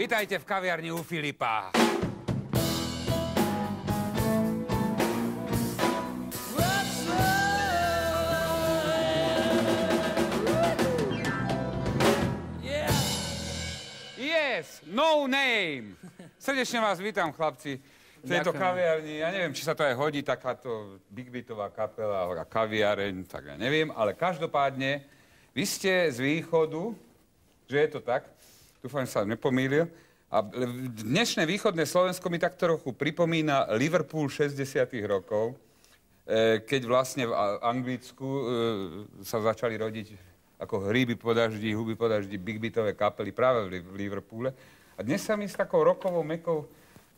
Vítajte v kaviarni u Filipa. Yes, no name. Srdečne vás vítam, chlapci, v tejto kaviarni. Ja neviem, či sa to aj hodí, takáto big beatová kapela, kaviareň, tak ja neviem, ale každopádne, vy ste z východu, že je to tak, dúfam, že sa nepomýlil, a dnešné východné Slovensko mi tak trochu pripomína Liverpool 60. rokov, keď vlastne v Anglicku sa začali rodiť ako hríby po daždi, huby po daždi, big beatové kapely práve v Liverpoole. A dnes sa mi s takou rockovou mekou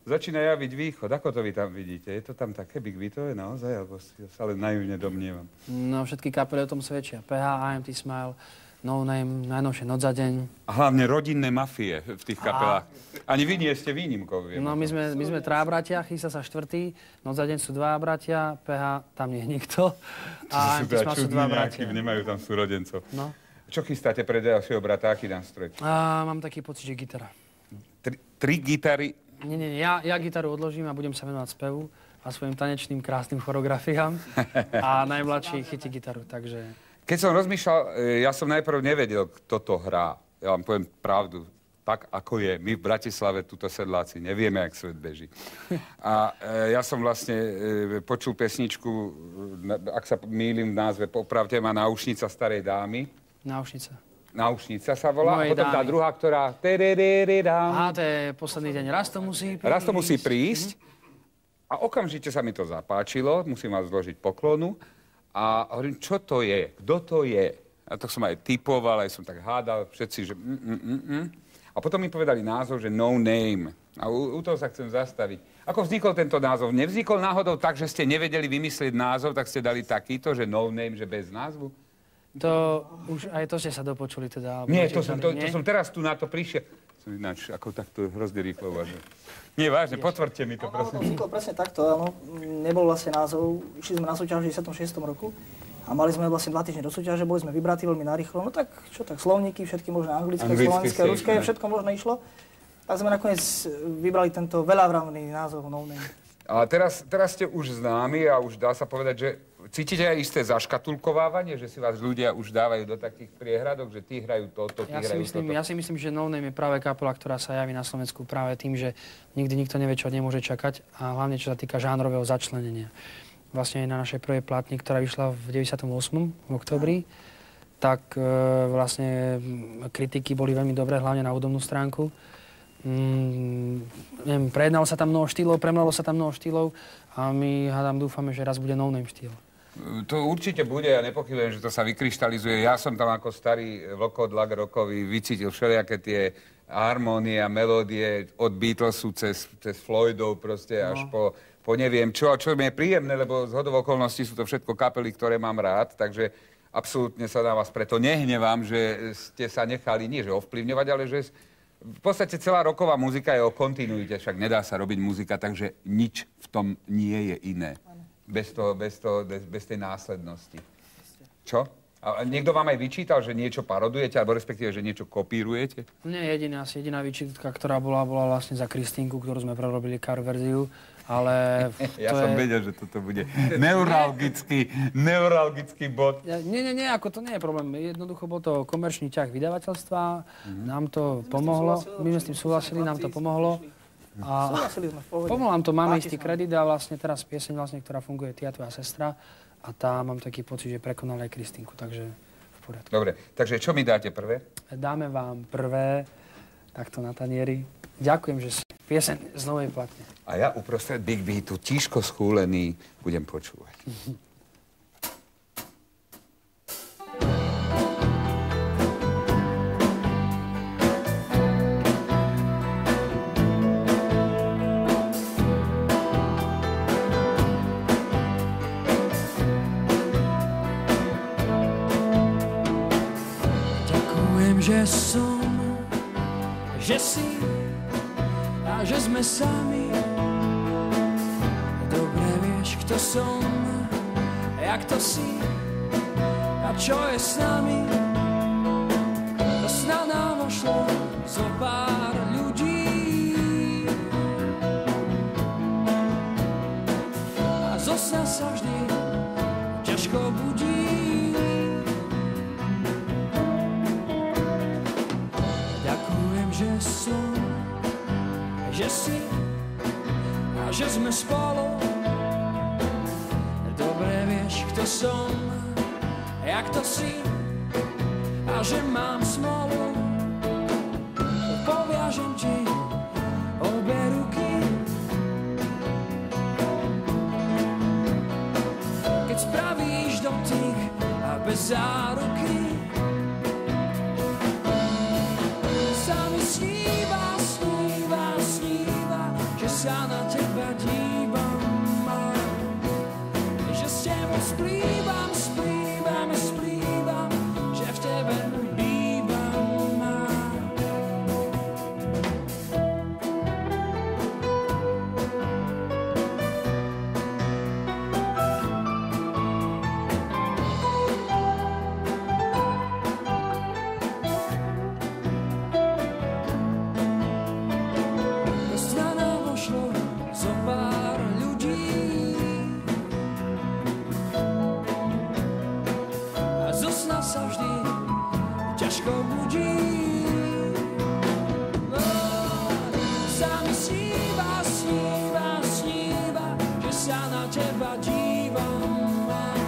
začína javiť východ. Ako to vy tam vidíte? Je to tam také big beatové naozaj? Alebo sa len naivne domnievam? No, všetky kapely o tom svedčia. PH, IMT Smile, No Name, najnovšie Noc za deň. A hlavne rodinné mafie v tých kapelách. Ani vy nie ste výnimkou. No, my sme traja bratia, chystá sa štvrtý. Noc za deň sú dva bratia, PH tam nie je nikto. A IMT Smile sú dva bratia. Nemajú tam súrodencov. No. Čo chystáte pre ďalšieho brata? Aký nástroj? Mám taký pocit, že gitara. Tri gitary? Nie, ja gitaru odložím a budem sa venovať spevu a svojim tanečným krásnym choreografiám. A najmladší chytí gitaru, takže... Keď som rozmýšľal, ja som najprv nevedel, kto to hrá. Ja vám poviem pravdu, tak ako je. My v Bratislave, tuto sedláci, nevieme, jak svet beží. A ja som vlastne počul pesničku, ak sa mýlim v názve, popravte ma, Náušnica starej dámy. Náušnica sa volá. Moje a potom dámy. tá druhá, ktorá... To je posledný deň. Raz to musí prísť. A okamžite sa mi to zapáčilo. Musím vás zložiť poklonu. A hovorím, čo to je? Kto to je? A to som aj typoval, aj som tak hádal. Všetci, že... A potom mi povedali názov, že No Name. A u toho sa chcem zastaviť. Ako vznikol tento názov? Nevznikol náhodou tak, že ste nevedeli vymyslieť názov, tak ste dali takýto, že No Name, že bez názvu? To už aj to ste sa dopočuli teda. Nie, to som teraz tu na to prišiel. Som ináč, ako takto hrozne rýchlo uvažujem. Nie, vážne, potvrďte mi to, prosím. To vzniklo presne takto, áno. Nebol vlastne názov. Išli sme na súťaž v 66. roku a mali sme vlastne 2 týždne do súťaže, boli sme vybratí veľmi narýchlo. No tak, čo tak, slovníky, všetky možné anglické, slovenské, ruské, všetko možné išlo. Tak sme nakoniec vybrali tento veľavravný názov No Name. A teraz ste už známi a už dá sa povedať, že cítite aj isté zaškatulkovávanie, že si vás ľudia už dávajú do takých priehradok, že tí hrajú toto, tí hrajú toto? Ja si myslím, že No Name je práve kapela, ktorá sa javí na Slovensku práve tým, že nikdy nikto nevie, čo nemôže čakať a hlavne čo sa týka žánrového začlenenia. Vlastne aj na našej prvej platni, ktorá vyšla v 98. v októbri, tak vlastne kritiky boli veľmi dobré, hlavne na hudobnú stránku. Neviem, prejednalo sa tam mnoho štýlov, premlelo sa tam mnoho štýlov a my dúfame, že raz bude No Name štýl. To určite bude, ja nepochybujem, že to sa vykryštalizuje. Ja som tam ako starý vlkodlak rokový vycítil všelijaké tie harmónie a melódie od Beatlesu cez Floydov proste až po neviem čo. A čo mi je príjemné, lebo zhodou okolností sú to všetko kapely, ktoré mám rád, takže absolútne sa na vás preto nehnevám, že ste sa nechali nie že ovplyvňovať, ale že v podstate celá roková muzika je o kontinuite, však nedá sa robiť muzika, takže nič v tom nie je iné. Bez tej následnosti. Čo? A niekto vám aj vyčítal, že niečo parodujete, alebo respektíve, že niečo kopírujete? Nie, jediná výčitka, ktorá bola vlastne za Kristínku, ktorú sme prerobili cover verziu, ale... Ja som vedel, že toto bude neuralgický bod. Nie, ako to nie je problém. Jednoducho bol to komerčný ťah vydavateľstva, nám to pomohlo, my sme s tým súhlasili, nám to pomohlo. A pomohlo nám to, máme istý kredit a vlastne teraz pieseň, vlastne, ktorá funguje, Ty a tvoja sestra. A tá, mám taký pocit, že prekonala aj Kristínku, takže v poriadku. Dobre, takže čo mi dáte prvé? Dáme vám prvé, takto na tanieri. Ďakujem, že si pieseň z novej platne. A ja uprostred Big Beatu, tížko schúlený, budem počúvať. Že si a že sme sami. Dobre vieš, kto som, jak to si a čo je s nami. Do sna nám ošlo zo pár ľudí že si a že sme spolu. Dobre vieš, kto som, jak to si a že mám smolu. Poviažem ti obe ruky, keď spravíš dotyk a bez záruky sa mi sníva, sníva, sníva, že sa na teba dívam a že s tebou splývam, splývam, splývam, že v tebe bývam a sa vždy ťažko budí. Sa mi sníva, sníva, sníva, že sa na teba dívam a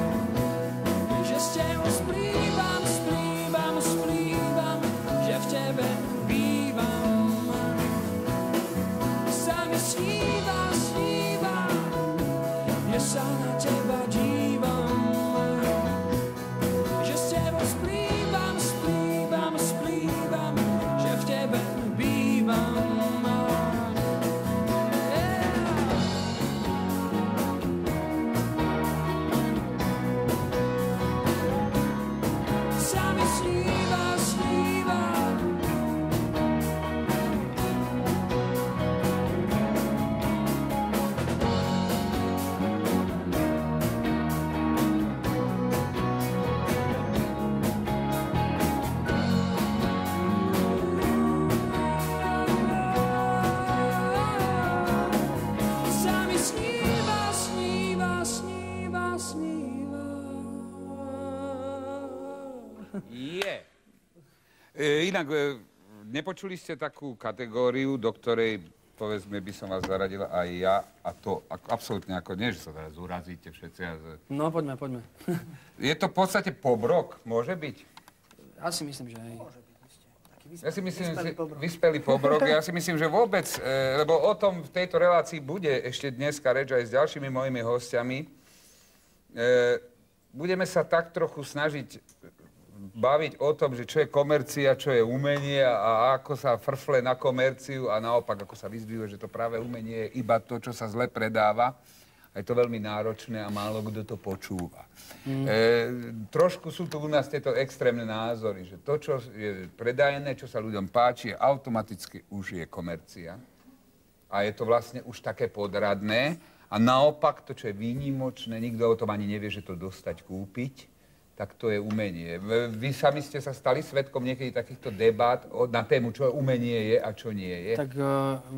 že s tebou splývam, splývam, splývam, že v tebe bývam. Sa mi sníva, sníva, že sa na teba dívam. Splývam, splývam, splývam, že v tebe bývam. Sa mi sníva, sníva. Inak, nepočuli ste takú kategóriu, do ktorej, povedzme, by som vás zaradil aj ja, a to absolútne ako nie, že sa teraz urazíte všetci. No, poďme, poďme. Je to v podstate pop rock, môže byť? Asi myslím, že aj. Ja si myslím, že vyspelý pop rock, ja si myslím, že vôbec, lebo o tom v tejto relácii bude ešte dneska reč aj s ďalšími mojimi hostiami. Budeme sa tak trochu snažiť baviť o tom, že čo je komercia, čo je umenie a ako sa frfle na komerciu a naopak, ako sa vyzdvihuje, že to práve umenie je iba to, čo sa zle predáva. A je to veľmi náročné a málo kto to počúva. Trošku sú tu u nás tieto extrémne názory, že to, čo je predajné, čo sa ľuďom páči, automaticky už je komercia. A je to vlastne už také podradné. A naopak, to, čo je výnimočné, nikto o tom ani nevie, že to dostať, kúpiť, tak to je umenie. Vy sami ste sa stali svedkom niekedy takýchto debát na tému, čo umenie je a čo nie je? Tak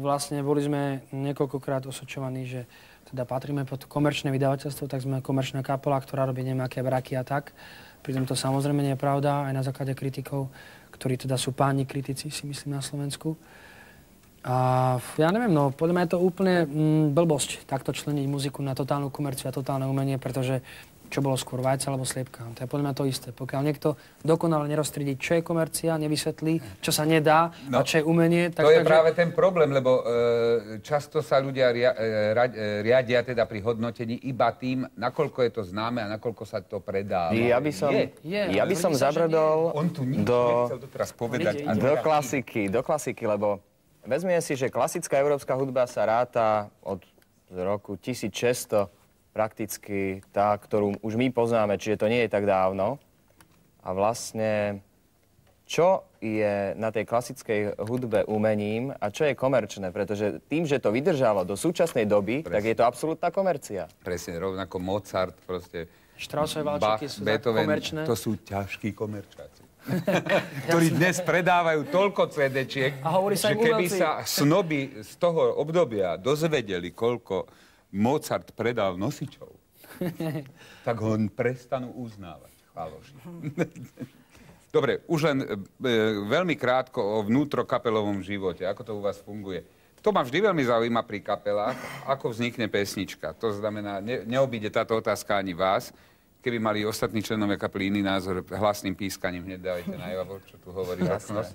vlastne boli sme niekoľkokrát osočovaní, že teda patríme pod komerčné vydavateľstvo, tak sme komerčná kapela, ktorá robí nejaké braky a tak. Pritom to samozrejme nie je pravda, aj na základe kritikov, ktorí teda sú páni kritici, si myslím, na Slovensku. A ja neviem, no podľa mňa je to úplne blbosť takto členiť muziku na totálnu komerciu a totálne umenie, pretože čo bolo skôr, vajca alebo sliepka. To je podľa mňa to isté. Pokiaľ niekto dokonale neroztriedí, čo je komercia, nevysvetlí, čo sa nedá a čo je umenie, tak... To je práve ten problém, lebo často sa ľudia riadia teda pri hodnotení iba tým, nakoľko je to známe a nakoľko sa to predáva. Ja by som zabrdol do klasiky, lebo vezmeme si, že klasická európska hudba sa ráta od roku 1600 prakticky tá, ktorú už my poznáme, čiže to nie je tak dávno. A vlastne, čo je na tej klasickej hudbe umením a čo je komerčné? Pretože tým, že to vydržalo do súčasnej doby, tak je to absolútna komercia. Presne, rovnako Mozart, proste Straussové Bach, valčeky sú Beethoven, komerčné. To sú ťažkí komerčáci. Ktorí dnes predávajú toľko CD-čiek, že keby sa snoby z toho obdobia dozvedeli, koľko Mozart predal nosičov, tak ho prestanú uznávať. Chváloši. Dobre, už len veľmi krátko o vnútrokapelovom živote. Ako to u vás funguje? To ma vždy veľmi zaujíma pri kapelách, ako vznikne pesnička. To znamená, neobíde táto otázka ani vás. Keby mali ostatní členovia kapely iný názor, hlasným pískaním hneď dávajte najavo, čo tu hovorí Vaknos.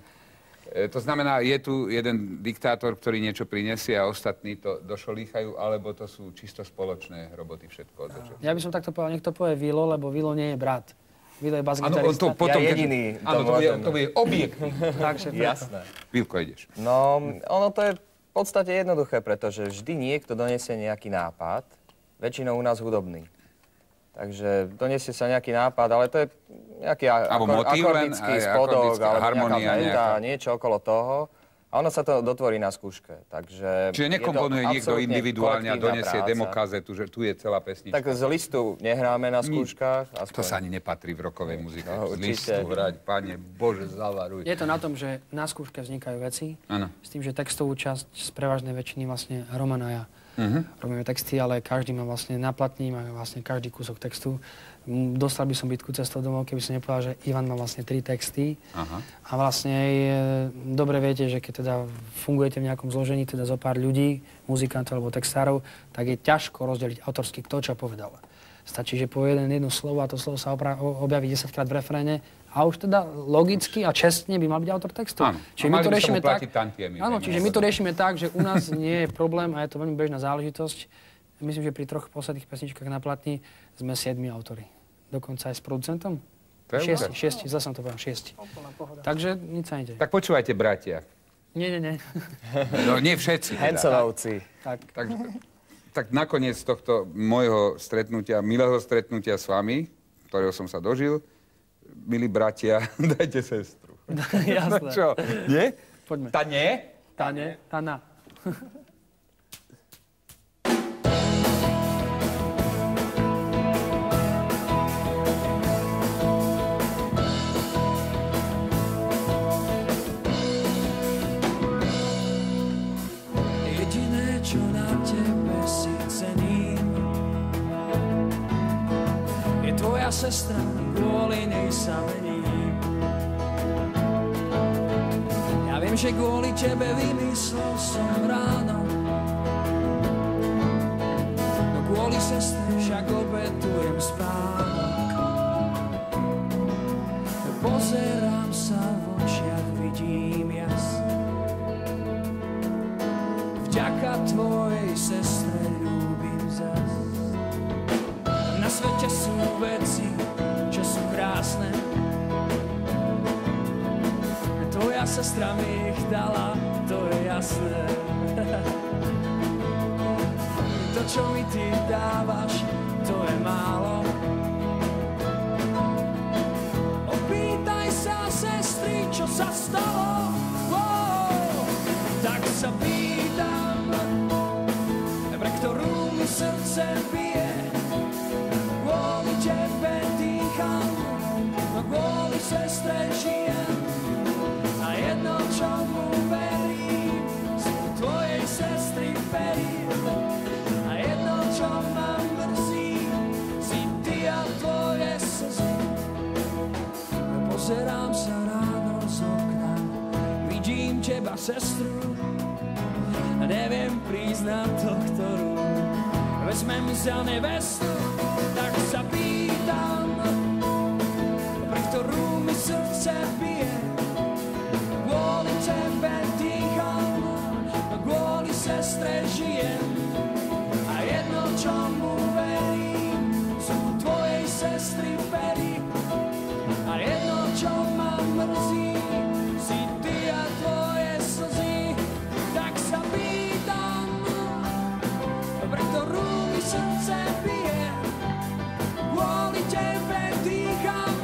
To znamená, je tu jeden diktátor, ktorý niečo prinesie a ostatní to došolíchajú, alebo to sú čisto spoločné roboty všetko? Ja by som takto povedal, niekto povie Vilo, lebo Vilo nie je brat. Vilo je basgitarista. Ja jediný. Áno, to bude objekt. Takže jasné. Vilko, ideš. No, ono to je v podstate jednoduché, pretože vždy niekto donesie nejaký nápad, väčšinou u nás hudobný. Takže donesie sa nejaký nápad, ale to je nejaký akordický spodok, alebo nejaká venta, niečo okolo toho. A ono sa to dotvorí na skúške. Čiže nekomponuje niekto individuálne a donesie demokazetu, že tu je celá pesnička. Tak z listu nehráme na skúškach. To sa ani nepatrí v rockovej muzike. Z listu hrať, Pane Bože, zavaruj. Je to na tom, že na skúške vznikajú veci. Áno. S tým, že textovú časť z prevažnej väčšiny vlastne Roman a ja. Robíme texty, ale každý má vlastne na platni, má vlastne každý kúsok textu. Dostal by som bitku cestou domov, keby som nepovedal, že Ivan má vlastne 3 texty. Aha. A vlastne dobre viete, že keď teda fungujete v nejakom zložení, teda zo pár ľudí, muzikantov alebo textárov, tak je ťažko rozdeliť autorský kto čo povedal. Stačí, že povie jedno slovo a to slovo sa objaví 10-krát v refréne a už teda logicky a čestne by mal byť autor textu. Áno, čiže my to riešime tak. Áno, čiže my to riešime tak, že u nás nie je problém a je to veľmi bežná záležitosť. Myslím, že pri 3 posledných pesničkách na platni sme 7 autori. Dokonca aj s producentom. 6, zase som to poviem, 6. Takže nič sa nejde. Tak počúvajte, bratia. Nie. No nie všetci. Hencelovci. Tak nakoniec tohto môjho stretnutia, milého stretnutia s vami, ktorého som sa dožil, milí bratia, dajte sestru. Jasné. Čo? Nie? Poďme. Tá nie? Tá nie, tá na. Sestra, kvôli nej sa mením. Ja viem, že kvôli tebe vymyslel som ráno, no kvôli sestre však obetujem spánok. Pozerám sa v očiach, vidím jas. Vďaka tvojej sestre ľúbim zas. Na svete sú veci, čo sú krásne. Tvoja sestra mi ich dala, to je jasné. To, čo mi ty dávaš, to je málo. Opýtaj sa sestry, čo sa stalo. Tak sa pýtam, pre ktorú mi srdce bije. Kvôli tebe dýcham, no kvôli sestre žijem. A jedno, čomu verím, sú tvojej sestry verím. A jedno, čo ma mrzí, si ty a tvoje slzy. Pozerám sa ráno z okna, vidím teba, sestru, a neviem priznať to, ktorú vezmem za nevestu. Tak sa pýtam, pre ktorú mi srdce bije. Kvôli tebe dýcham, no kvôli sestre žijem. A jedno, čomu verím, sú tvojej sestry verím. A jedno, čo ma mrzí, si ty a tvoje slzy. Tak sa pýtam, pre ktorú mi srdce bije. Kvôli tebe dýcham,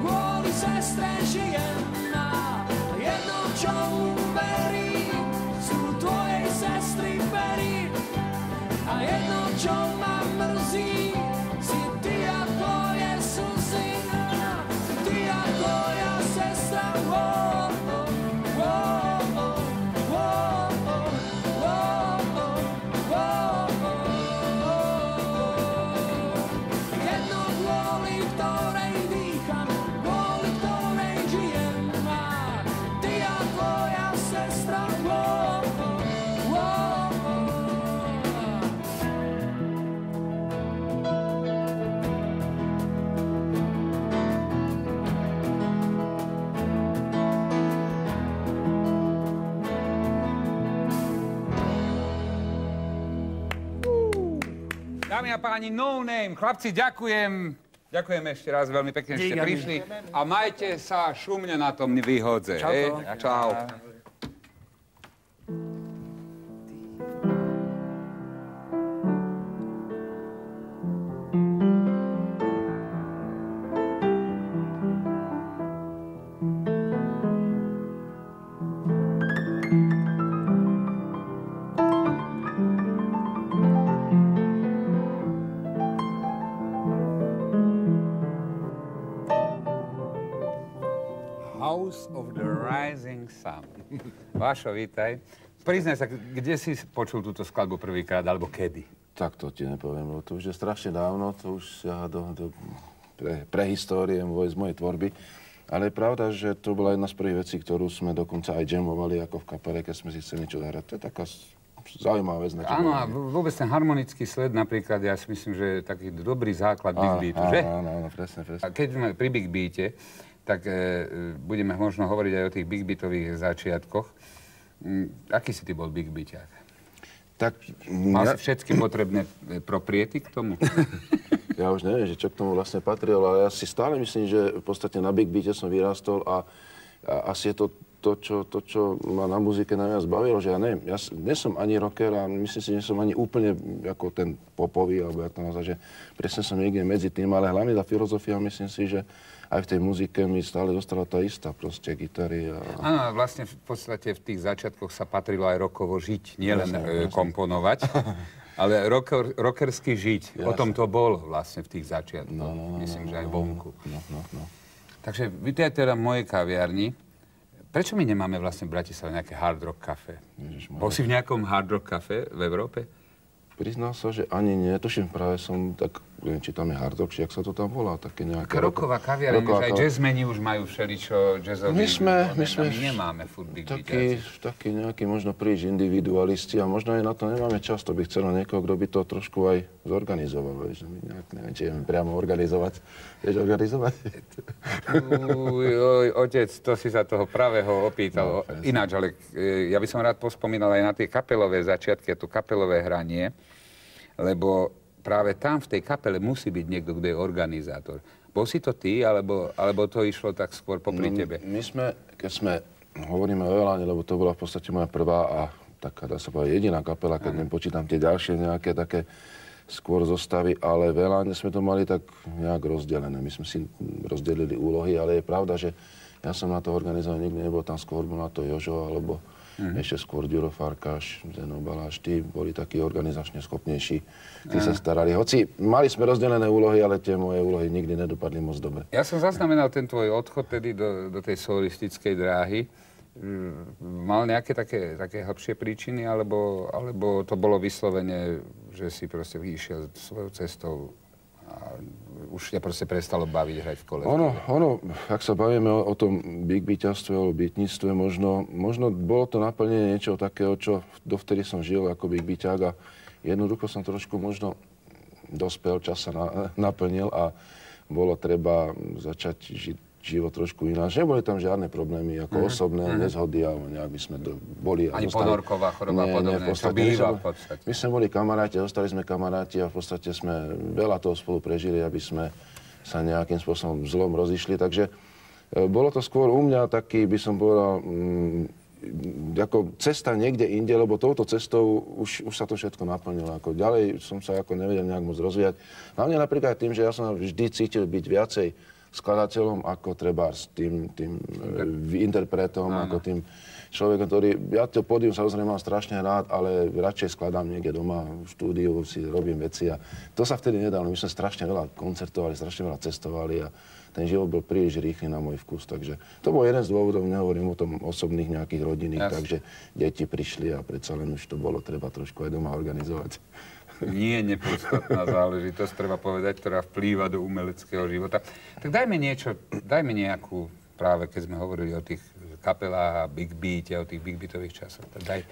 kvôli sestre žijem. A jedno, čomu verím, sú tvojej sestry verím. Dámy a páni, No Name. Chlapci, ďakujem. Ďakujem ešte raz, veľmi pekne, že ste prišli. A majte sa šumne na tom výhodze. Čau. House of the Rising Sun. Vášo, vítaj. Priznaj sa, kde si počul túto skladbu prvýkrát, alebo kedy? Tak to ti nepoviem, lebo to už je strašne dávno, to už siaha do prehistórie z mojej tvorby. Ale je pravda, že to bola jedna z prvých vecí, ktorú sme dokonca aj jamovali ako v kapele, keď sme si chceli niečo zahrať. To je taká zaujímavá vec. Áno, a vôbec ten harmonický sled napríklad, ja si myslím, že je taký dobrý základ Big Beatu, že? Áno, presne. A keď sme pri Big Beate, tak budeme možno hovoriť aj o tých Big Beatových začiatkoch. Aký si ty bol Big Beaťák? Tak, Mal si všetky potrebné propriety k tomu? Ja už neviem, že čo k tomu vlastne patrilo, ale ja si stále myslím, že v podstate na Big Beate som vyrástol a asi je to, čo ma na muzike najviac bavilo, že ja neviem, ja nie som ani rocker a myslím si, že nie som ani úplne ako ten popový, alebo jak to nazvať, že presne som niekde medzi tým, ale hlavne tá filozofia, myslím si, že aj v tej muzike mi stále zostala tá istá, proste gitary a... Áno, vlastne v podstate v tých začiatkoch sa patrilo aj rockovo žiť, nielen komponovať, ale rockersky žiť. Jasne. O tom to bolo vlastne v tých začiatkoch. Myslím, že aj vonku. No. Takže vy teda v mojej kaviarni. Prečo my nemáme vlastne v Bratislave nejaké hard rock café? Bol si v nejakom hard rock café v Európe? Priznal sa, že ani nie. Tuším, práve som tak, neviem, či tam je hard rock, či jak sa to tam volá, také nejaké... Rocková kaviareň, že aj jazzmeni už majú všeličo jazzový. My nemáme furt Big Beatáci. Taký nejaký možno príliš individualisti a možno aj na to nemáme čas. To by chcelo niekoho, kto by to trošku aj zorganizoval. Vieš, neviem, či viem priamo organizovať. Vieš organizovať? Otec, to si sa toho pravého opýtal. No, ináč, ale ja by som rád pospomínal aj na tie kapelové začiatky, to kapelové hranie, lebo práve tam v tej kapele musí byť niekto, kto je organizátor. Bol si to ty, alebo to išlo tak skôr popri tebe? My sme, hovoríme o Eláne, lebo to bola v podstate moja prvá a taká, dá sa povedať, jediná kapela, keď nepočítam tie ďalšie nejaké také skôr zostavy, ale v Eláne sme to mali tak nejak rozdelené. My sme si rozdelili úlohy, ale je pravda, že ja som na to organizoval, nikdy nebol tam, skôr bol na to Jožo, alebo ešte skôr Ďuro Farkáš, Zeno Baláš, tí boli takí organizačne schopnejší, tí sa starali. Hoci mali sme rozdelené úlohy, ale tie moje úlohy nikdy nedopadli moc dobre. Ja som zaznamenal ten tvoj odchod tedy do tej solistickej dráhy. Mal nejaké také hlbšie príčiny, alebo to bolo vyslovene, že si proste išiel svojou cestou a už ťa proste prestalo baviť hrať v kolektíve? Ono, ak sa bavíme o tom big beaťastve, o beatníctve, možno bolo to naplnenie niečoho takého, čo dovtedy som žil ako big beaťák a jednoducho som trošku možno dospel, čas sa naplnil a bolo treba začať žiť život trošku ináč. Neboli tam žiadne problémy, ako osobné nezhody, alebo nejak by sme boli... Ani ponorková choroba a podobné, čo býva v podstate. My sme boli kamaráti, zostali sme kamaráti a v podstate sme veľa toho spolu prežili, aby sme sa nejakým spôsobom zlom rozišli. Takže bolo to skôr u mňa taký, by som povedal, ako cesta niekde inde, lebo touto cestou už sa to všetko naplnilo. Ako ďalej som sa ako nevedel nejak moc rozvíjať. Hlavne napríklad tým, že ja som vždy cítil byť viacej skladateľom ako treba s tým interpretom, ako tým človekom, ktorý... Ja to pódium samozrejme mám strašne rád, ale radšej skladám niekde doma v štúdiu, si robím veci a to sa vtedy nedalo. My sme strašne veľa koncertovali, strašne veľa cestovali a ten život bol príliš rýchly na môj vkus, takže to bol jeden z dôvodov, nehovorím o tom osobných nejakých rodinných, takže deti prišli a predsa len už to bolo treba trošku aj doma organizovať. Nie nepodstatná záležitosť, treba povedať, ktorá vplýva do umeleckého života. Tak dajme nejakú, práve keď sme hovorili o tých kapelách a Big Beate, o tých Big Beatových časoch. Daj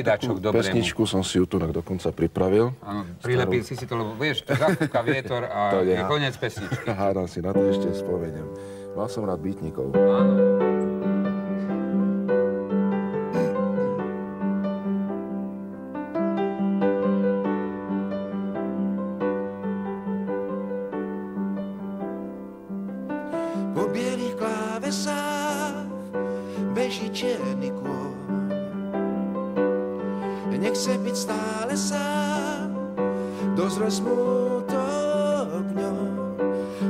dačok dobrému. Pesničku som si ju tu dokonca pripravil. Áno, prilepil si to, lebo vieš, zafúka vietor a je koniec pesničky. Hádam si, na to ešte spomeniem. Mal som rád beatnikov. Áno. nechce byť stále sám. Dozre smútok ňom,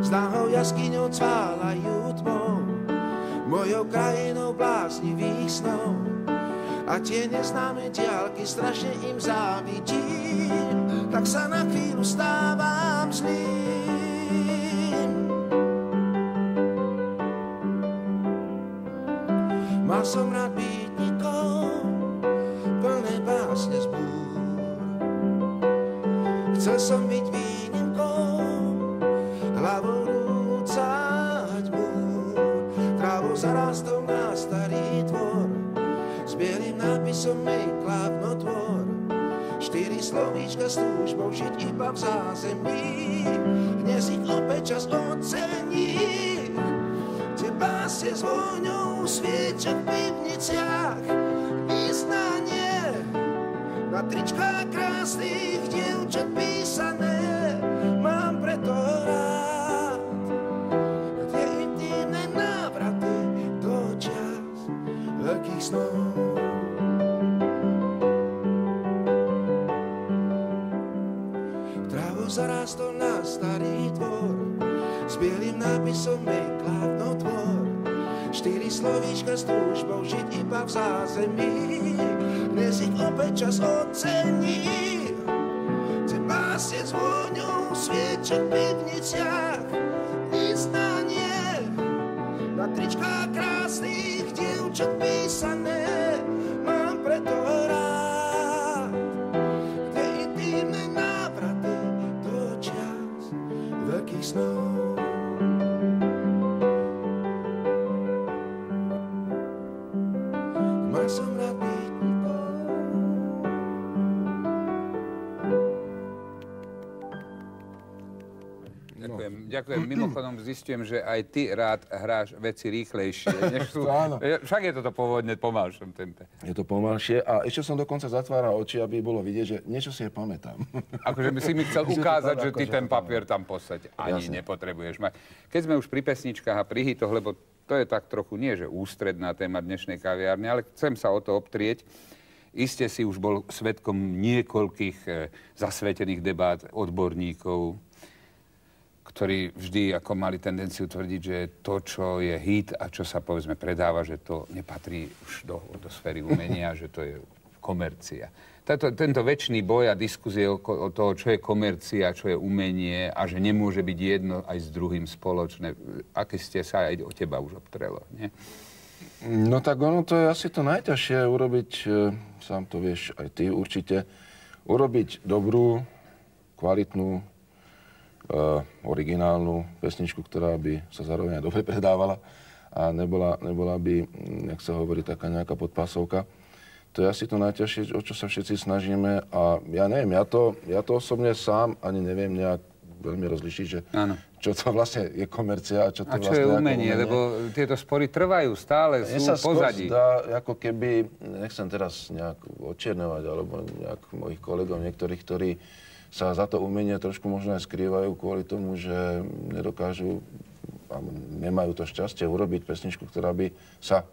s náhou jaskyňou cválajú tmou, mojou krajinou bláznivých snov. A tie neznáme diaľky strašne im závidím, tak sa na chvíľu stávam zlým. Mal som rád bytníkom, plné básne z búr. Chcel som byť výnimkou, hlavou rúcať múr. Trávou zarastol na starý dvor, s bielým nápisom mej klávnotvor. 4 slovíčka s túžbou žiť iba v zázemí, dnes ich opäť čas ocení. Tie básne s vôňou svieča v pivniciach, vyznanie na tričkách krásnych dievčat písané. Mám preto rád tie intimné návraty do čias veľkých snov. Trávou zarástol na starý dvor, s bielým nápisom mej klávnotvor. 4 slovíčka s túžbou žiť iba v zázemí, dnes ich opäť čas ocení. Tie básne s vôňou svieča v pivniciach, vyznanie na tričkách krásnych dievčat písané. Mám preto rád tie intimné návraty do čias veľkých snov. Mal som rád bytníkov. Ďakujem. Mimochodom zistujem, že aj ty rád hráš veci rýchlejšie, než sú. Však je toto pôvodne pomalšom tempe. Je to pomalšie a ešte som dokonca zatváral oči, aby bolo vidieť, že niečo si aj pamätám. Akože by si mi chcel ukázať, že ty ten papier tam podstate ani nepotrebuješ mať. Keď sme už pri pesničkách a pri hitoch, lebo to je tak trochu nie, že ústredná téma dnešnej kaviárne, ale chcem sa o to obtrieť. Iste si už bol svedkom niekoľkých zasvetených debát odborníkov, ktorí vždy ako mali tendenciu tvrdiť, že to, čo je hit a čo sa povedzme predáva, že to nepatrí už do sféry umenia, že to je komercia. Tento večný boj a diskusie o toho, čo je komercia, čo je umenie a že nemôže byť jedno aj s druhým spoločné. Aké ste sa aj o teba už obtrelo, nie? No tak ono to je asi to najťažšie urobiť, sám to vieš aj ty určite, urobiť dobrú, kvalitnú, originálnu pesničku, ktorá by sa zároveň aj dobre predávala a nebola by, jak sa hovorí, taká nejaká podpásovka. To je asi to najťažšie, o čo sa všetci snažíme a ja neviem, ja to osobne sám ani neviem nejak veľmi rozlišiť, že čo to vlastne je komercia a čo to vlastne je umenie. Lebo tieto spory trvajú stále, sú pozadí. Dá, ako keby, nechcem teraz nejak odčierňovať, alebo nejak mojich kolegov, niektorých, ktorí sa za to umenie trošku možno aj skrývajú kvôli tomu, že nedokážu, nemajú to šťastie urobiť pesničku, ktorá by sa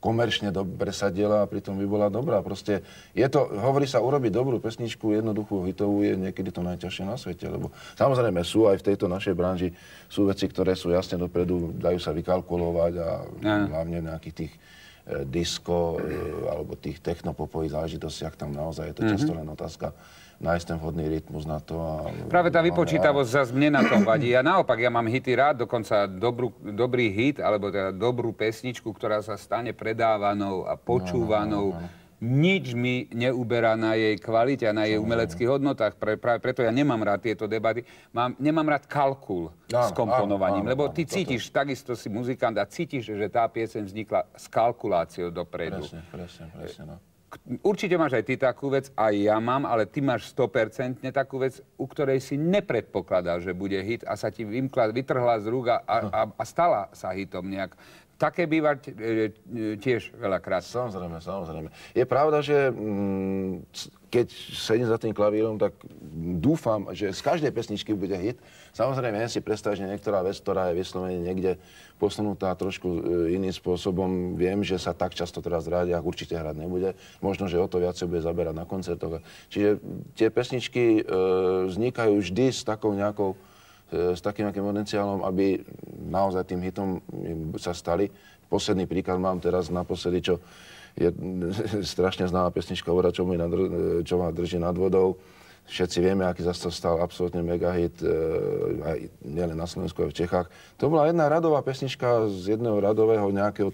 komerčne dobre sadila a pritom by bola dobrá. Proste je to, hovorí sa, urobiť dobrú pesničku, jednoduchú, hitovú, je niekedy to najťažšie na svete, lebo samozrejme sú aj v tejto našej branži, sú veci, ktoré sú jasne dopredu, dajú sa vykalkulovať a hlavne v nejakých tých disco alebo tých technopopových záležitostiach, tam naozaj je to často len otázka nájsť ten vhodný rytmus na to. Práve tá vypočítavosť zase mne na tom vadí. Ja naopak, ja mám hity rád, dokonca dobrý hit, alebo teda dobrú pesničku, ktorá sa stane predávanou a počúvanou. Nič mi neuberá na jej kvalite a na jej umeleckých hodnotách. Práve preto ja nemám rád tieto debaty. Nemám rád kalkul s komponovaním, lebo ty cítiš, takisto si muzikant a cítiš, že tá pieseň vznikla s kalkuláciou dopredu. Presne, no. Určite máš aj ty takú vec, aj ja mám, ale ty máš 100% takú vec, u ktorej si nepredpokladal, že bude hit a sa ti vytrhla z rúk a stala sa hitom nejak. také býva tiež veľakrát. Samozrejme. Je pravda, že keď sedím za tým klavírom, tak dúfam, že z každej pesničky bude hit. Samozrejme, ja si predstav, že niektorá vec, ktorá je vyslovene niekde posunutá trošku iným spôsobom, viem, že sa tak často teraz v rádiách určite hrať nebude. Možno, že o to viacej bude zaberať na koncertoch. Čiže tie pesničky vznikajú vždy s takým nejakým potenciálom, aby naozaj tým hitom sa stali. Posledný príklad mám teraz naposledy, čo je strašne známa pesnička Voda, čo ma drží nad vodou. Všetci vieme, aký zase to stal absolútne megahit, aj nielen na Slovensku, aj v Čechách. To bola jedna radová pesnička z jedného radového nejakej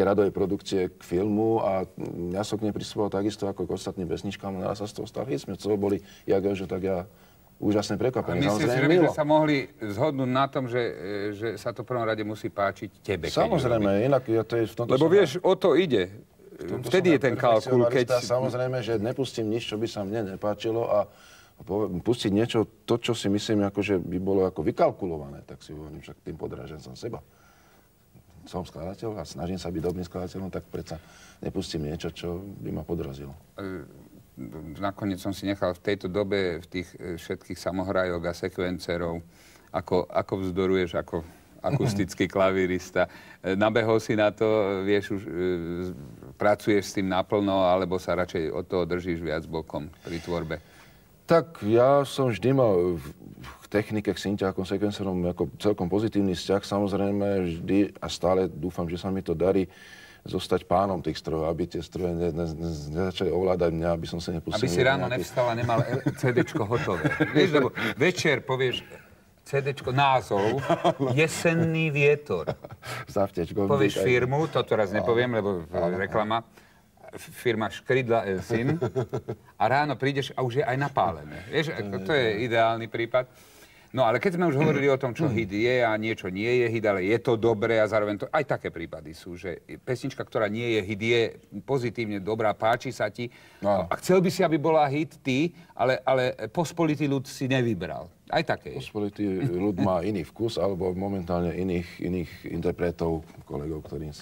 radovej produkcie k filmu a ja som k nej pristupoval takisto ako k ostatným pesničkám, a naraz sa z toho stal hit. Sme boli, jak Jožo, tak ja úžasne prekvapený. A myslíš, že by sme sa mohli zhodnúť na tom, že sa to v prvom rade musí páčiť tebe? Samozrejme, inak to je v tomto... Lebo vieš, o to ide. Vtedy je ten kalkul, keď... Samozrejme, že nepustím nič, čo by sa mne nepáčilo a pustiť niečo, to, čo si myslím, že by bolo ako vykalkulované, tak si hovorím, však tým podrážam som seba. Som skladateľ a snažím sa byť dobrým skladateľom, tak predsa nepustím niečo, čo by ma podrazilo. Nakoniec som si nechal v tejto dobe v tých všetkých samohrajok a sekvencerov, ako vzdoruješ ako akustický klavírista. Nabehol si na to, vieš, už pracuješ s tým naplno, alebo sa radšej od toho držíš viac bokom pri tvorbe? Tak ja som vždy mal k technike, k synťákom, sekvencerom ako celkom pozitívny vzťah. Samozrejme vždy a stále dúfam, že sa mi to darí zostať pánom tých strojov, aby tie stroje nezačali ovládať mňa, aby som sa nepustil. Aby si ráno nevstal a nemal CD-čko hotové. Vieš, lebo večer povieš CD-čko, názov, Jesenný vietor. Povieš firmu, to teraz nepoviem, lebo reklama, firma Škrydla Elsin a ráno prídeš a už je aj napálené. Vieš, to je ideálny prípad. No ale keď sme už hovorili o tom, čo hit je a niečo nie je hit, ale je to dobré a zároveň to... Aj také prípady sú, že pesnička, ktorá nie je hit, je pozitívne dobrá, páči sa ti. No. A chcel by si, aby bola hit ty, ale pospolitý ľud si nevybral. Aj také je. Pospolitý ľud má iný vkus, alebo momentálne iných interpretov, kolegov, ktorí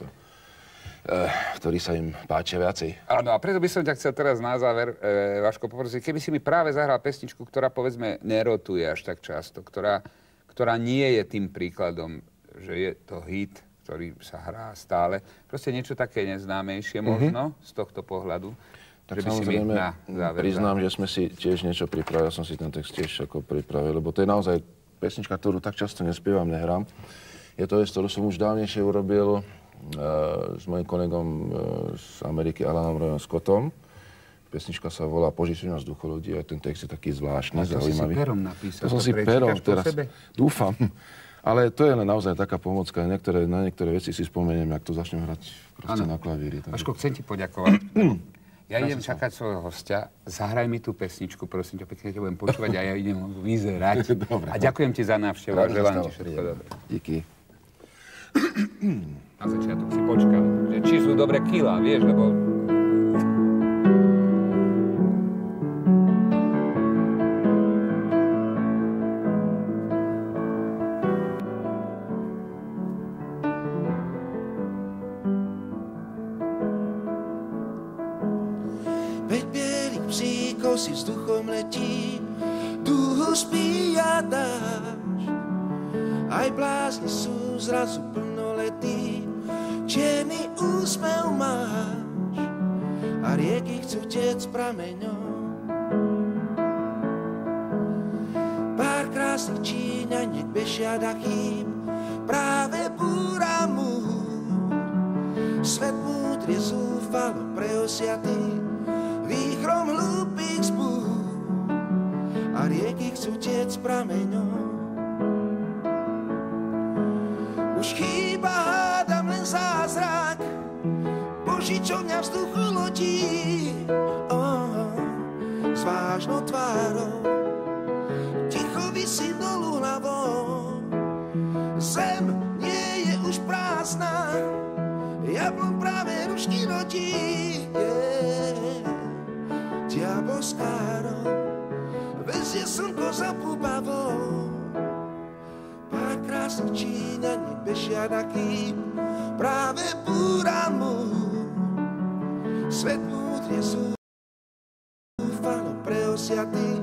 sa im páčia viacej. Áno, a preto by som ťa chcel teraz na záver, Vaško, poprosiť, keby si mi práve zahral pesničku, ktorá, povedzme, nerotuje až tak často, ktorá nie je tým príkladom, že je to hit, ktorý sa hrá stále. Proste niečo také neznámejšie možno z tohto pohľadu. Tak samozrejme, priznám, že sme si tiež niečo pripravili, ja som si ten text tiež ako pripravil, lebo to je naozaj pesnička, ktorú tak často nespievam, nehrám. Je to vec, ktorú som už dávnejšie urobil s mojím kolegom z Ameriky, Alanom Royom Scottom. Pesnička sa volá Požičujem vzducholodí a ten text je taký zvláštny, zaujímavý. To si perom napísal. To som si perom teraz, dúfam. Ale to je len naozaj taká pomocka. Na niektoré veci si spomeniem, jak to začnem hrať proste na klavíri. Vaško, chcem ti poďakovať. Ja idem čakať svojho hostia. Zahraj mi tú pesničku, prosím ťa, pekne ťa budem počúvať a ja idem vyzerať. A ďakujem ti za návštevu a želám ti všetko dobré. Díky. Na začiatok si počkal, že či sú dobré kilá, vieš, lebo... Veď bielý psíko si vzduchom letí, dúho spí a dáš. Aj blázni sú zrazu plnoletí, čierny úsmev máš a rieky chcú tiec prameňom. Pár krásnych Číňaniek bežia na chýb, práve búra múr. Svet múdry zúfalo preosiatý výchrom hlúpých zbúr a rieky chcú tiec prameňom. Už chýba, hádam, len zázrak, požičovňa vzduchu lodí. S vážnou tvárou ticho visí dolu hlavou. Zem nie je už prázdna, jablon práve rušky rodí. Diaboskáro vezie slnko za púpavou. Pár krásnych si Číňani bežia na kým, práve búramu. Svet múdne zúfalo preosiatý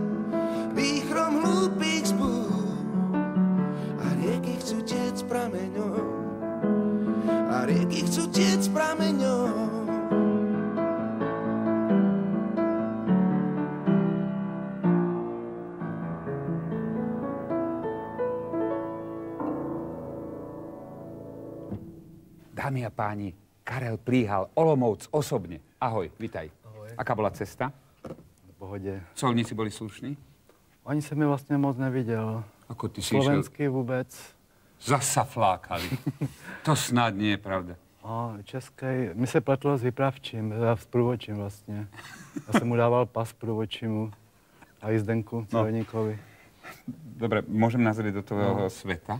výchrom hlúpých zbúr. A rieky chcú tiec prameňom, a rieky chcú tiec prameňom. Dámy a páni, Karel Plíhal, Olomouc osobne. Ahoj, vitaj. Ahoj. Aká bola cesta? V pohodě. Colníci boli slušní? Ani jsem je vlastně moc neviděl. Ako ty si Slovenský vůbec. Zasa flákali. To snad nie je pravda. A český, mi se pletlo s vypravčím, s průvodčím vlastně. Já jsem mu dával pas průvodčímu a jízdenku celníkovi. Dobre, môžem nazrieť do tvojho sveta?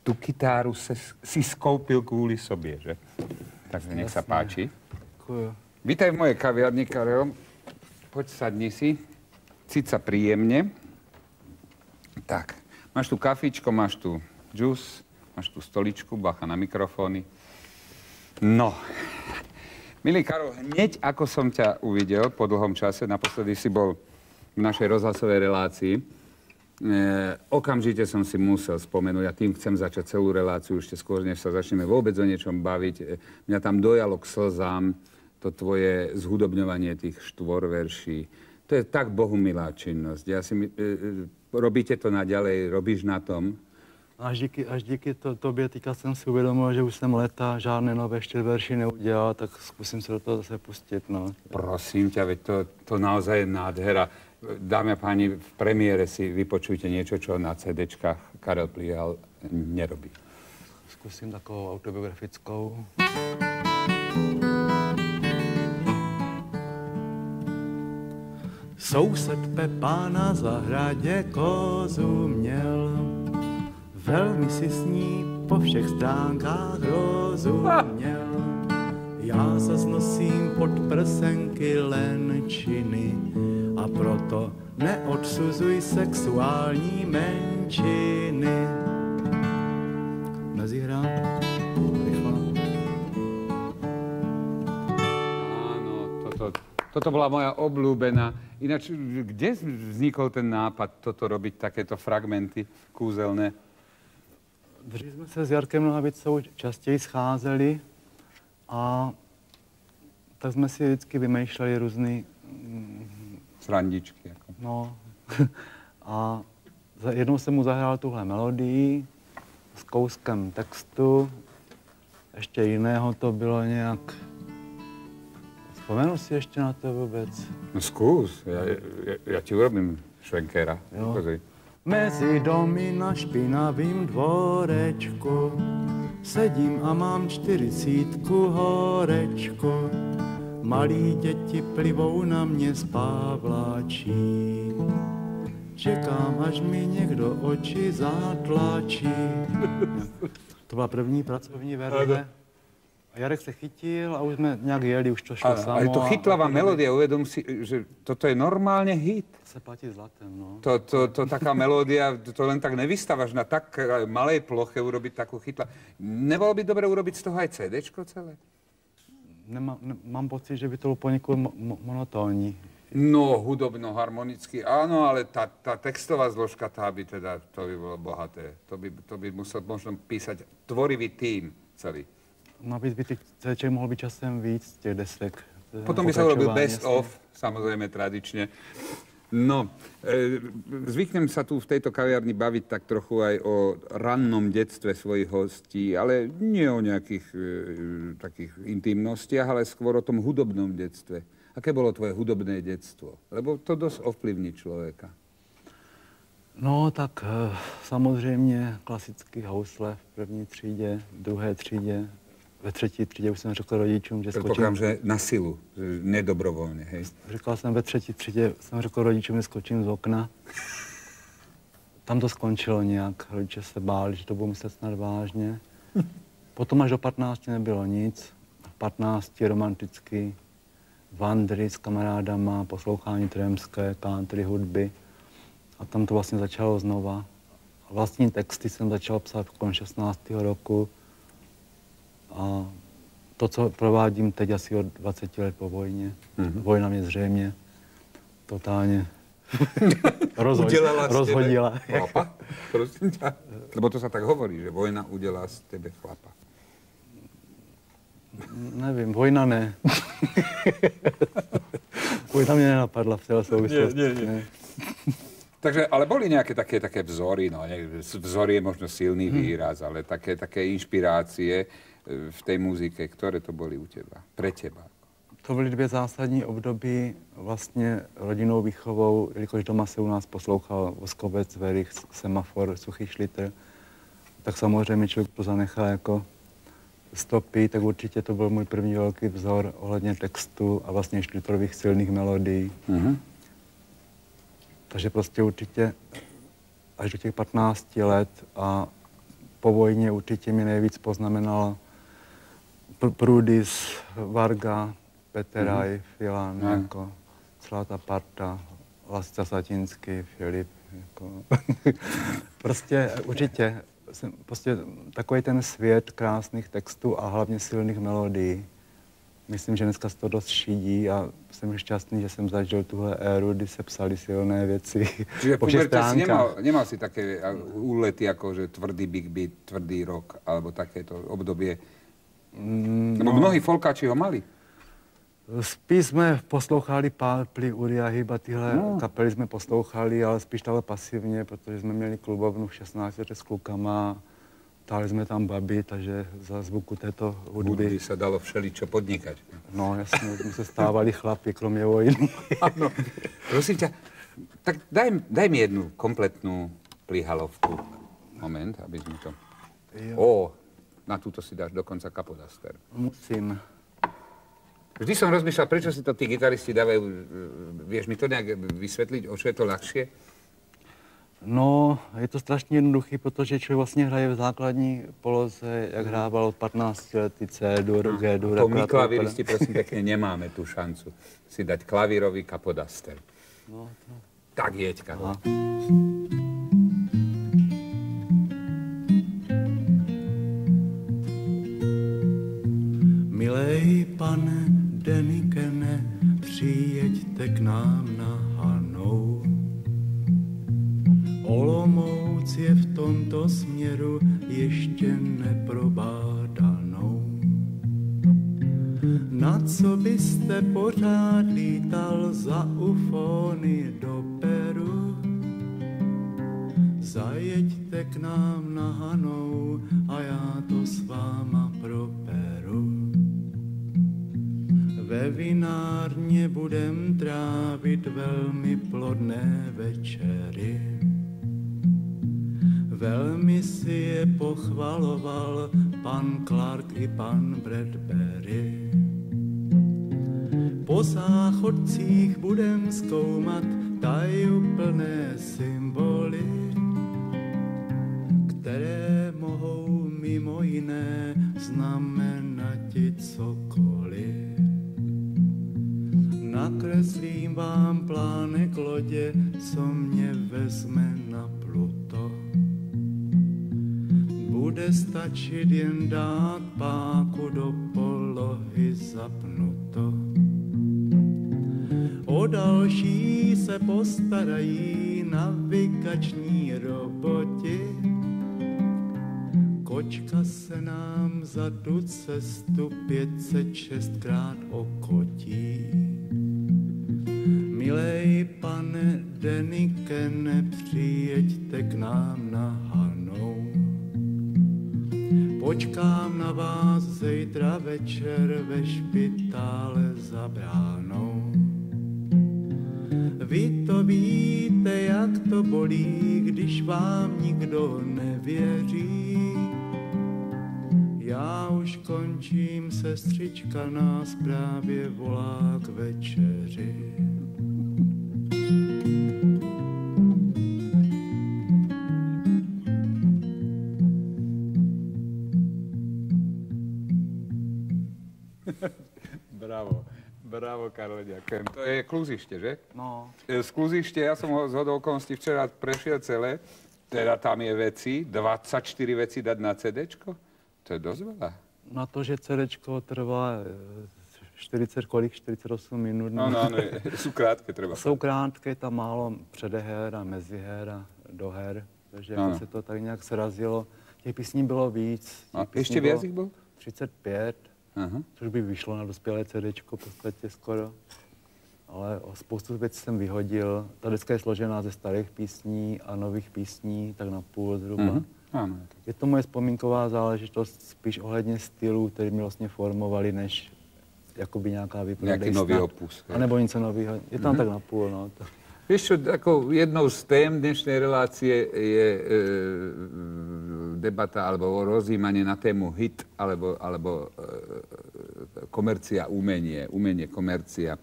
Tu kytáru si skoupil kvôli sobě, že? Takže nech sa páči. Děkuju. Vítaj v mojej kaviarni, Karel. Poď, sadni si. Cíť sa príjemne. Tak, máš tu kafičko, máš tu džus, máš tu stoličku, bacha na mikrofóny. No, milý Karol, hneď ako som ťa uvidel po dlhom čase, naposledy si bol v našej rozhlasovej relácii, okamžite som si musel spomenúť, a tým chcem začať celú reláciu ešte skôr, než sa začneme vôbec o niečom baviť. Mňa tam dojalo k slzám to tvoje zhudobňovanie tých štvorverší. To je tak bohumilá činnosť. Robíte to naďalej, robíš na tom? Až díky tobě teďka jsem si uvědomil, že už jsem leta žádné nové čtvrtverší neudělal, tak zkusím se do toho zase pustit, no. Prosím ťa, veď to naozaj je nádhera. Dámy a páni, v premiére si vypočujte niečo, čo na CDčkách Karel Plíhal nerobí. Zkusím takovou autobiografickou. Soused Pepa na zahradě kozu měl, velmi si s ní po všech stránkách rozuměl. Já se nosím pod prsenky lenčiny a proto neodsuzuj sexuální menšiny. Nezíhrám? Rychle. Áno, toto bola moja obľúbená. Ináč, kde vznikol ten nápad toto robiť, takéto fragmenty kúzelné? Dřív jsme se s Jarkem Nohavicou častěji scházeli a tak jsme si vždycky vymýšleli různý... Srandičky. Jako. No. A jednou jsem mu zahrál tuhle melodii s kouskem textu. Ještě jiného to bylo nějak... Vzpomenu si ještě na to vůbec? No skús, ja ti urobím švenkera. Mezi domy na špinavým dvorečku sedím a mám 40 horečku. Malí děti plivou na mě z pávláčí. Čekám, až mi někdo oči zatlačí. To byla první pracovní verze. A Jarek se chytil a už jsme nějak jeli, už to šlo samo. Ale to chytlavá melódia, uvedom si, že toto je normálne hit. To se platí zlatem, no. To taká melódia, to len tak nevystávaš na tak malej ploche urobiť takú chytla. Nebolo by dobre urobiť z toho aj CDčko celé? Mám pocit, že by to bylo poněkud monotónní. No, hudobno-harmonicky, áno, ale tá textová zložka, to by bolo bohaté. To by musel možno písať tvorivý tým celý. Navíc by těch CDček mohlo být časem víc, těch desek. Potom by sa urobil best of, samozrejme tradične. No, zvyknem sa tu v tejto kaviarni baviť tak trochu aj o rannom detstve svojich hostí, ale nie o nejakých takých intimnostiach, ale skôr o tom hudobnom detstve. Aké bolo tvoje hudobné detstvo? Lebo to dosť ovplyvní človeka. No, tak samozřejmě klasický housle v první třídě, v druhé třídě. Ve třetí třídě už jsem řekl rodičům, že skočím... Předpokládám, že na silu, že nedobrovolně, hej? Říkal jsem ve třetí třídě, jsem řekl rodičům, že skočím z okna. Tam to skončilo nějak, rodiče se báli, že to budou myslet snad vážně. Potom až do 15 nebylo nic. V 15 romanticky vandry s kamarádama, poslouchání trémské, country hudby. a tam to vlastně začalo znova. Vlastní texty jsem začal psát kolem 16. roku a to, co provádím teď asi od 20 let po vojně. Vojna mě zřejmě totálně rozhodila. Chlapa? Prosím ťa. Lebo to sa tak hovorí, že vojna udelá z tebe chlapa. Nevím, vojna ne. Vojna mě nenapadla v téhle souvislosti. Ne. Takže, ale boli nejaké také vzory, no, vzor je možno silný výraz, ale také inšpirácie v tej muzike, ktoré to boli u teba, pre teba? To byly 2 zásadní období vlastně rodinnou výchovou, jelikož doma se u nás poslouchal Voskovec, Verich, Semafor, Suchý Šlitr, tak samozřejmě člověk to zanechá jako stopy, tak určitě to byl můj první velký vzor ohledně textu a vlastně Šlitrových silných melodií. Takže prostě určitě až do těch 15 let a po vojně určitě mi nejvíc poznamenala Prudis, Varga, Peteraj, Filan, jako celá ta parta, Lasica Satinský, Filip, jako prostě určitě prostě takový ten svět krásných textů a hlavně silných melodií. Myslím, že dneska se to dost šídí a jsem šťastný, že jsem zažil tuhle éru, kdy se psali silné věci. Čiže po pubertě si nemal si také úlety, jako že tvrdý big beat, tvrdý rock, alebo takéto obdobie? Nebo mnohí folkáči ho mali? Spíš jsme poslouchali Pálpli, Uria Hyba, tyhle kapely jsme poslouchali, ale spíš ale pasivně, protože jsme měli klubovnu v 16 s klukama. Táli jsme tam babi, takže za zvuku této hudby se dalo všeličo podnikať. No jasně, jsme se stávali chlapi, kromě vojny. Ano. Prosím ťa, tak daj mi jednu kompletnú plihalovku. Moment, aby sme to... Na túto si dáš dokonca kapodaster. Musím. Vždy som rozmýšľal, prečo si to tí gitaristi dávajú. Vieš mi to nejak vysvetliť, o čo je to ľahšie? No, je to strašně jednoduchý, protože člověk vlastně hraje v základní poloze, jak hrával od 15 lety C-dur, G-dur. To my klavíristi, prosím pekne, nemáme tú šancu si dať klavírový kapodaster. No, to... Tak jeďka. Milej pane Denikene, přijeďte k nám na Hanou. Olomouc je v tomto směru ještě neprobádanou. Na co byste pořád lítal za ufony do Peru? Zajeďte k nám na Hanou a já to s váma properu. Ve vinárně budem trávit velmi plodné večery. Velmi si je pochvaloval pan Clark i pan Bradbury. Po záchodcích budem zkoumat tajuplné symboly, které mohou mimo jiné znamenati cokoliv. Nakreslím vám plánek lodě, co mě vezme na Pluto. Bude stačit jen dát páku do polohy zapnuto. O další se postarají navigační roboti. Kočka se nám za tu cestu 506krát okotí. Milej pane Denikene, přijeďte k nám na Hanou. Počkám na vás zítra večer ve špitále za bránou. Vy to víte, jak to bolí, když vám nikdo nevěří. Já už končím, sestřička nás právě volá k večeři. Bravo. Bravo, Karol, ďakujem. To je Kluzište, že? No, Z Kluzište, ja som ho z hodou okolností včera prešiel celé. Teda tam je veci, 24 veci dať na CDčko? To je dosť veľa. na to, že CDčko trvá 48 minut. No, sú krátke, treba. Jsou krátké, tam málo předeher a meziher a doher, takže jako se to tak nějak srazilo. Těch písní bylo víc. A ještě víc jich bylo? 35, což by vyšlo na dospělé CDčko v podstatě skoro. Ale o spoustu věcí jsem vyhodil. Ta deska je složená ze starých písní a nových písní, tak na půl zhruba. Ano. Je to moje vzpomínková záležitost spíš ohledně stylů, který mě vlastně formovali, než jakoby nějaká výprodej. Nějaký nový opus. A nebo něco nového. Je tam tak na půl, no. To. Vieš čo, ako jednou z tém dnešnej relácie je debata alebo rozjímanie na tému hit alebo komercia, umenie, komercia.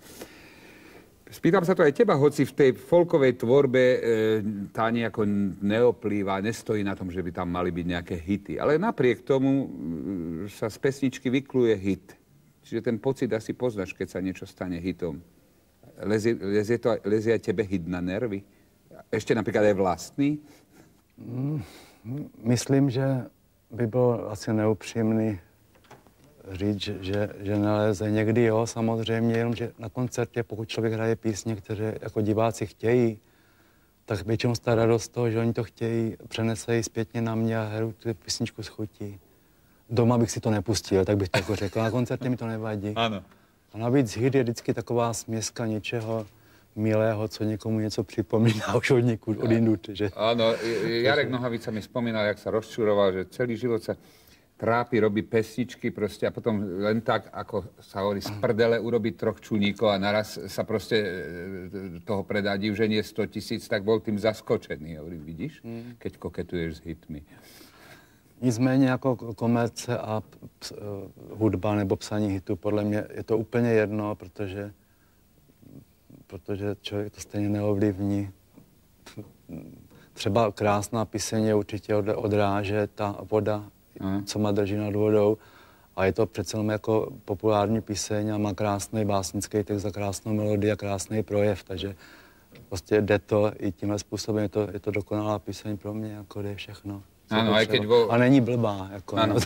Spýtam sa to aj teba, hoci v tej folkovej tvorbe tá nejako neoplýva, nestojí na tom, že by tam mali byť nejaké hity. Ale napriek tomu sa z pesničky vykluje hit. Čiže ten pocit asi poznáš, keď sa niečo stane hitom. Lezie tebe hit na nervy? Ešte napríklad aj vlastný? Myslím, že by bylo asi neupřímný říct, že neleze. Někdy jo, samozřejmě, jenomže na koncertě, pokud člověk hraje písně, které jako diváci chtějí, tak většinou ta radost toho, že oni to chtějí, přenesejí zpětně na mě a hraju tu písničku s chutí. Doma bych si to nepustil, tak bych to jako řekl. Na koncertě mi to nevadí. Ano. A navíc hit je vždycky taková směska něčeho milého, co někomu něco připomíná už od někud, od jinut, že? Áno, Jarek Nohavica mi spomínal, jak sa rozčuroval, že celý život sa trápi, robí pesničky proste a potom len tak, ako sa hovorí, z prdele urobiť 3 čuníkov a naraz sa proste toho predá div, že nie 100 000, tak bol tým zaskočený. Hovorí, vidíš, keď koketuješ s hitmi. Nicméně jako komerce a hudba nebo psaní hitu, podle mě je to úplně jedno, protože člověk to stejně neovlivní. Třeba krásná píseň je určitě odráže ta voda, co má drží nad vodou. A je to přece jenom jako populární píseň a má krásný básnický text a krásnou melodii a krásný projev, takže prostě jde to i tímhle způsobem, je to dokonalá píseň pro mě, jako jde všechno. Áno, aj keď A není blbá, jako, no,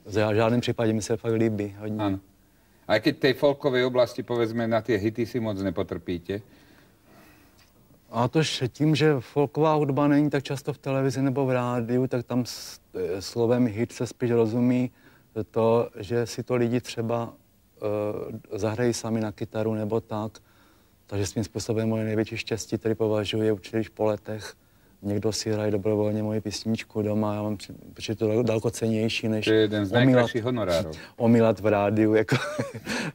v žádném případě mi se fakt líbí hodně. Áno. Aj keď tej folkovej oblasti, povedzme, na tie hity si moc nepotrpíte. A tož tím, že folková hudba není tak často v televizi nebo v rádiu, tak tam slovem hit se spíš rozumí to, že si to lidi třeba zahrají sami na kytaru nebo tak. Takže svým způsobem moje největší štěstí, který považuji, je určitě, když po letech někdo si hraje dobrovolně moji písničku doma, já mám, protože to je daleko cenější, než To je jeden z najkrajších honorárov. Omílat v rádiu, jako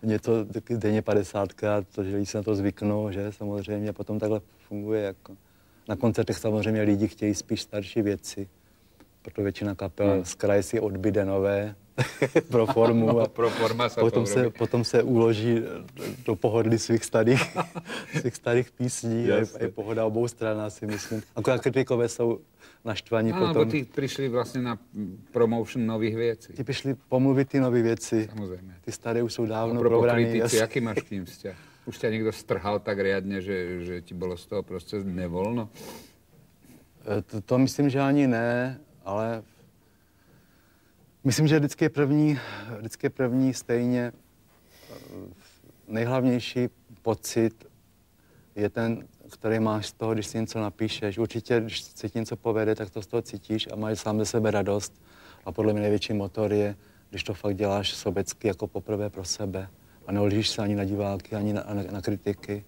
mě to denně 50krát, protože lidi se na to zvyknou, že samozřejmě, potom takhle funguje, jako. Na koncertech samozřejmě lidi chtějí spíš starší věci, proto většina kapel z kraje si odbyde nové pro formu No, a pro forma sa potom se uloží do pohodlí svých starých písní a je pohoda obou stran, si myslím. Akorát kritikové jsou naštvaní potom. Alebo tí prišli vlastne na promotion nových vecí. Ti přišli pomluvit ty nové věci. Samozrejme. Ty staré už jsou dávno Apropo probraný. kritici, aký máš k tým vzťah? Už ťa niekto strhal tak riadne, že ti bolo z toho proste nevoľno? To myslím, že ani ne, ale myslím, že vždycky je první stejně nejhlavnější pocit je ten, který máš z toho, když si něco napíšeš. Určitě, když se ti něco povede, tak to z toho cítíš a máš sám ze sebe radost. A podle mě největší motor je, když to fakt děláš sobecky jako poprvé pro sebe. A neodlížíš se ani na diváky, ani na kritiky.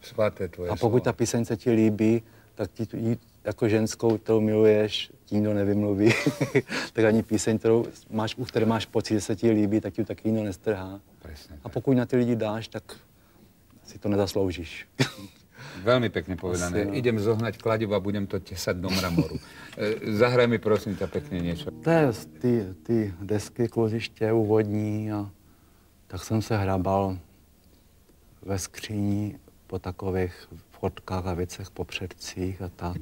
Svaté tvoje A pokud ta píseň se ti líbí, tak ti jako ženskou, kterou miluješ, tím to nevymluví. Tak ani píseň, u které máš pocit, že se ti líbí, tak ti taky nikdo nestrhá. Presne. A pokud na ty lidi dáš, tak si to nezasloužíš. Veľmi pekne povedané. Asi, no. Idem zohnať kladivo a budem to tesať do mramoru. Zahraj mi prosím ťa pekne niečo. To je z ty desky Kluziště úvodní a tak jsem se hrabal ve skříni po takových fotkách a věcech, po předcích a tak.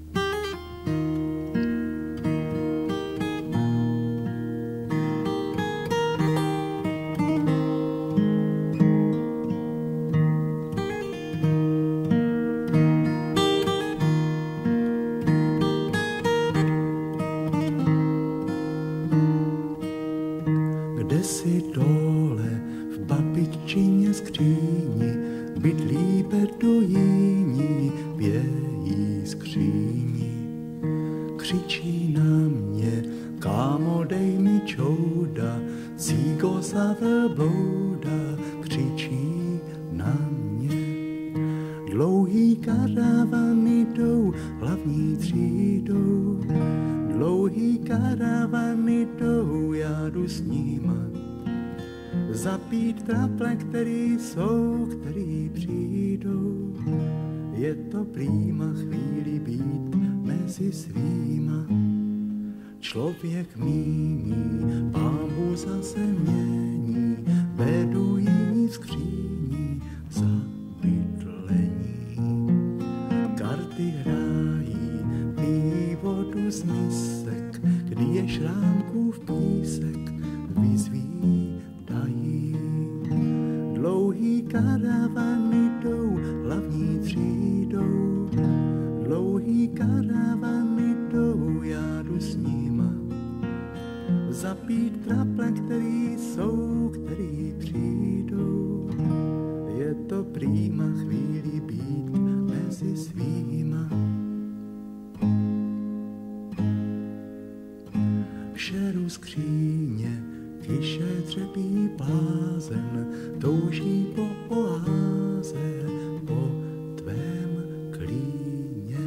skříně, skříni, bydlí beduíni v její skříni. Křičí na mě, kámo, dej mi čouda, cígo za velblouda, křičí na mě. Dlouhý karavany jdou hlavní třídou, dlouhý karavany jdou, já jdu s nima. Zapít traple, který jsou, který přijdou. Je to prýma chvíli být mezi svýma. Člověk míní, pámbu zase mění, beduíni v skříni za bydlení. Karty hrají, pijí vodu z misek, kdy je šrámkův písek, vyzvídají. Dlouhý karavany jdou hlavní třídou, dlouhý karavany jdou, já jdu s nima. Zapít traple, který jsou, který přijdou. Je to prýma chvíli být mezi svýma. V šeru skříně tiše třepí blázen, touží po oáze, po tvém klíně.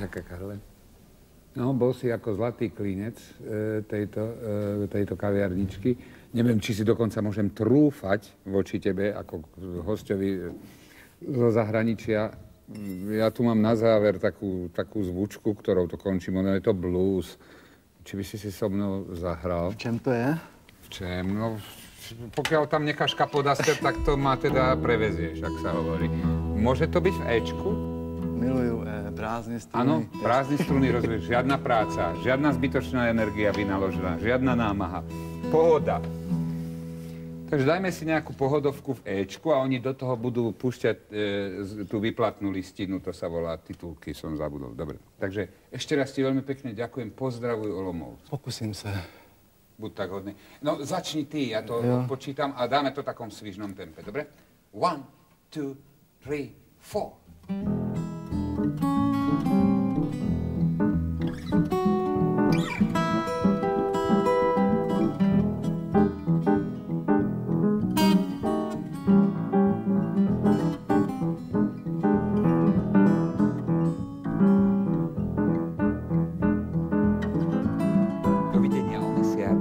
Ďakujem, Karle. No, bol si ako zlatý klínec tejto kaviarničky. Neviem, či si dokonca môžem trúfať voči tebe ako hosťovi zo zahraničia. Ja tu mám na záver takú zvučku, ktorou to končím. Ono je to blues. Či by si so mnou zahral? V čem to je? V čem? No, pokiaľ tam necháš kapodaster, tak to ma teda prevezieš, ak sa hovorí. Môže to byť v Ečku? Milujú prázdne struny. Áno, prázdne struny rozvíjaš. Žiadna práca, žiadna zbytočná energia vynaložená, žiadna námaha. Pohoda. Takže dajme si nejakú pohodovku v Ečku a oni do toho budú púšťať tú vyplatnú listinu, to sa volá, titulky som zabudol. Dobre, takže ešte raz ti veľmi pekne ďakujem, pozdravuj Olomouc. Pokúsim sa. Buď tak hodný. No začni ty, ja to počítam a dáme to v takom svižnom tempe, dobre? 1, 2, 3, 4. Dovidenia o mesiac.